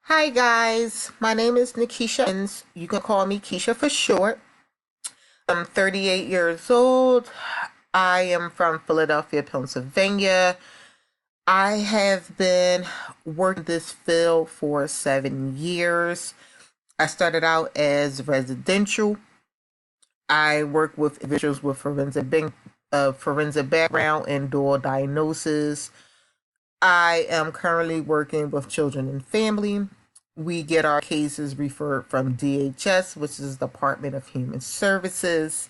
Hi guys, my name is Nikisha and you can call me Keisha for short. I'm 38 years old. I am from Philadelphia, Pennsylvania. I have been working this field for 7 years. I started out as residential. I work with individuals with forensic background and dual diagnosis. I am currently working with children and family. We get our cases referred from DHS, which is Department of Human Services.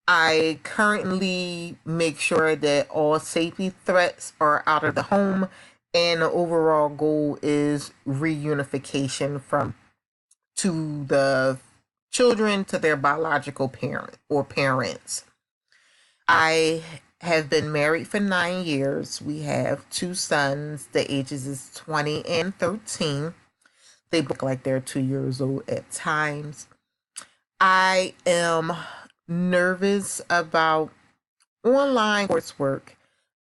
I currently make sure that all safety threats are out of the home, and the overall goal is reunification from to the children to their biological parent or parents. I have been married for 9 years. We have two sons. The ages is 20 and 13. They look like they're 2 years old at times. I am nervous about online coursework.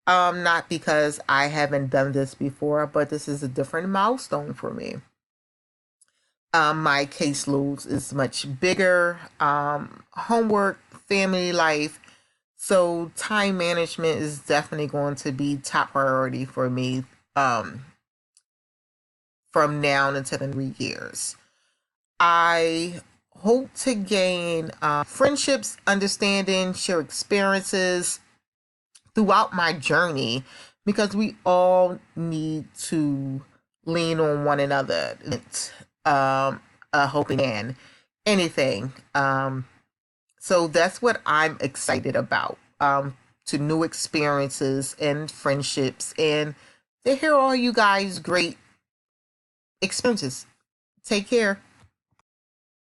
Not because I haven't done this before, but this is a different milestone for me. My caseloads is much bigger. Homework, family life. So time management is definitely going to be top priority for me from now until the 3 years. I hope to gain friendships, understanding, share experiences throughout my journey because we all need to lean on one another. It's a hoping and anything. So that's what I'm excited about. To new experiences and friendships and to hear all you guys great experiences. Take care.